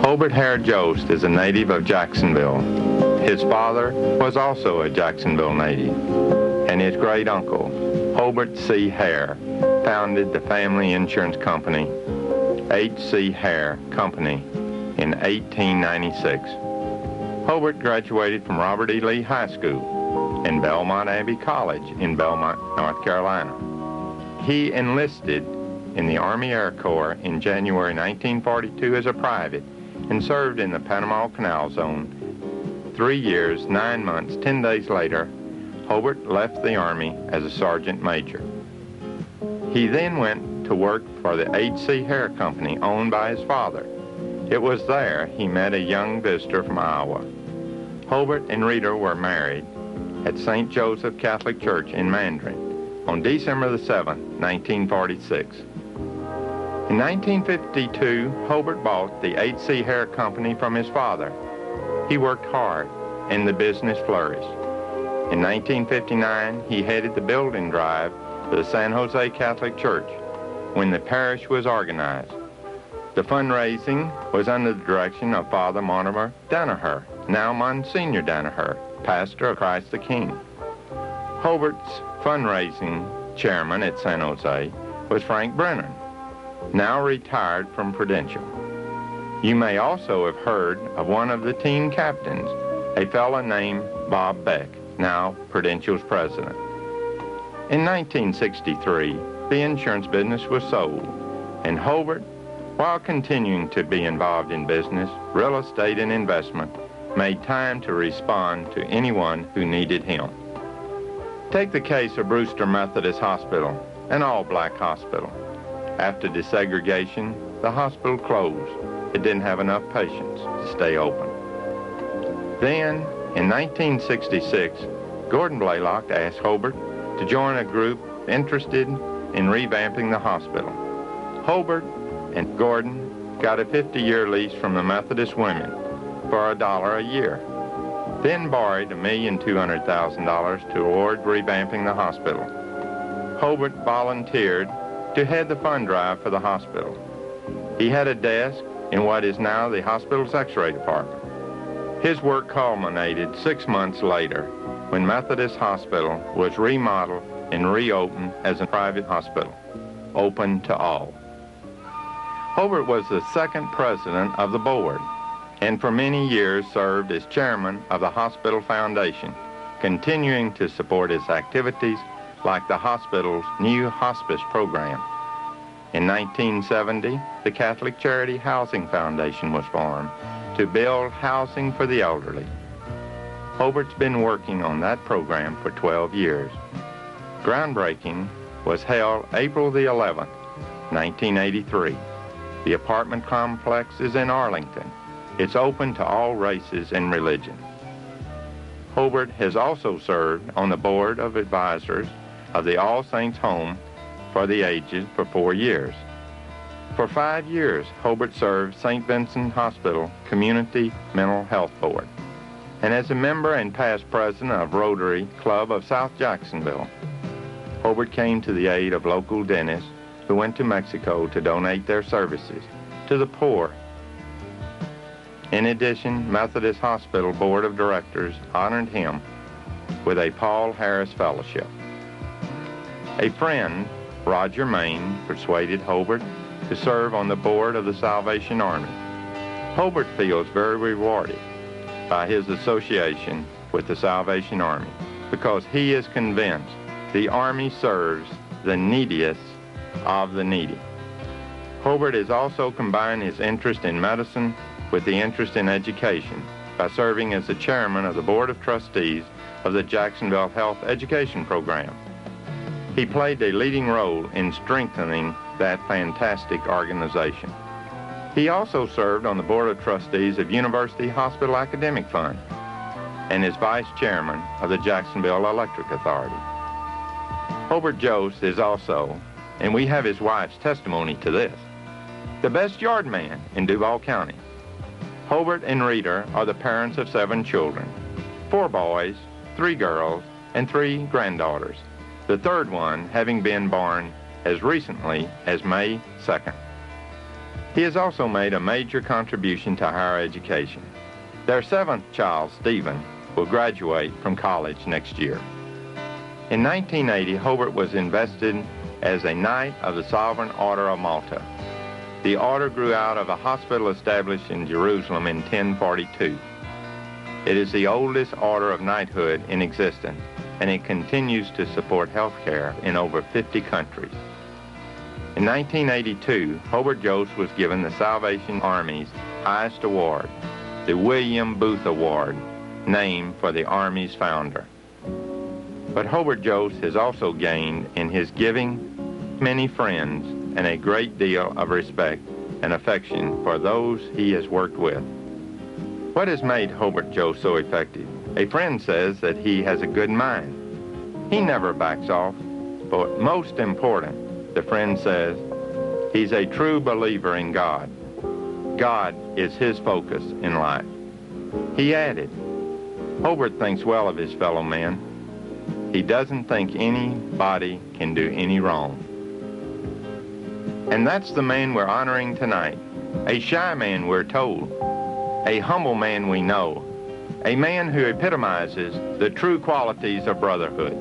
Hobart Joost is a native of Jacksonville. His father was also a Jacksonville native, and his great uncle, Hobart C. Hare, founded the family insurance company, H.C. Hare Company, in 1896. Hobart graduated from Robert E. Lee High School and Belmont Abbey College in Belmont, North Carolina. He enlisted in the Army Air Corps in January 1942 as a private and served in the Panama Canal Zone. 3 years, 9 months, 10 days later, Hobart left the Army as a sergeant major. He then went to work for the H.C. Hare Company owned by his father. It was there he met a young visitor from Iowa. Hobart and Rita were married at St. Joseph Catholic Church in Mandarin on December the 7th, 1946. In 1952, Hobart bought the H.C. Hare Company from his father. He worked hard, and the business flourished. In 1959, he headed the building drive for the San Jose Catholic Church when the parish was organized. The fundraising was under the direction of Father Mortimer Danaher, now Monsignor Danaher, pastor of Christ the King. Hobart's fundraising chairman at San Jose was Frank Brennan, now retired from Prudential. You may also have heard of one of the team captains, a fellow named Bob Beck, now Prudential's president. In 1963, the insurance business was sold, and Hobart, while continuing to be involved in business, real estate, and investment, made time to respond to anyone who needed him. Take the case of Brewster Methodist Hospital, an all-black hospital. After desegregation, the hospital closed. It didn't have enough patients to stay open. Then, in 1966, Gordon Blaylock asked Hobart to join a group interested in revamping the hospital. Hobart and Gordon got a 50-year lease from the Methodist women for $1 a year, then borrowed $1,200,000 toward revamping the hospital. Hobart volunteered to head the fund drive for the hospital. He had a desk in what is now the hospital's x-ray department. His work culminated 6 months later when Methodist Hospital was remodeled and reopened as a private hospital, open to all. Hobart was the second president of the board and for many years served as chairman of the Hospital Foundation, continuing to support its activities like the hospital's new hospice program. In 1970, the Catholic Charity Housing Foundation was formed to build housing for the elderly. Hobart's been working on that program for 12 years. Groundbreaking was held April the 11th, 1983. The apartment complex is in Arlington. It's open to all races and religions. Hobart has also served on the board of advisors of the All Saints Home for the Aged for 4 years. For 5 years, Hobart served St. Vincent Hospital Community Mental Health Board, and as a member and past president of Rotary Club of South Jacksonville. Hobart came to the aid of local dentists who went to Mexico to donate their services to the poor. In addition, Methodist Hospital Board of Directors honored him with a Paul Harris Fellowship. A friend, Roger Main, persuaded Hobart to serve on the board of the Salvation Army. Hobart feels very rewarded by his association with the Salvation Army because he is convinced the Army serves the neediest of the needy. Hobart has also combined his interest in medicine with the interest in education by serving as the chairman of the Board of Trustees of the Jacksonville Health Education Program. He played a leading role in strengthening that fantastic organization. He also served on the Board of Trustees of University Hospital Academic Fund and is vice chairman of the Jacksonville Electric Authority. Hobart Joost is also, and we have his wife's testimony to this, the best yard man in Duval County. Hobart and Rita are the parents of 7 children, 4 boys, 3 girls, and 3 granddaughters, the third one having been born as recently as May 2nd. He has also made a major contribution to higher education. Their seventh child, Stephen, will graduate from college next year. In 1980, Hobart was invested as a Knight of the Sovereign Order of Malta. The order grew out of a hospital established in Jerusalem in 1042. It is the oldest order of knighthood in existence, and it continues to support health care in over 50 countries. In 1982, Hobart Joost was given the Salvation Army's highest award, the William Booth Award, named for the Army's founder. But Hobart Joost has also gained in his giving many friends and a great deal of respect and affection for those he has worked with. What has made Hobart Joost so effective? A friend says that he has a good mind. He never backs off, but most important, the friend says, he's a true believer in God. God is his focus in life. He added, Hobart thinks well of his fellow men. He doesn't think anybody can do any wrong. And that's the man we're honoring tonight. A shy man, we're told. A humble man we know. A man who epitomizes the true qualities of brotherhood.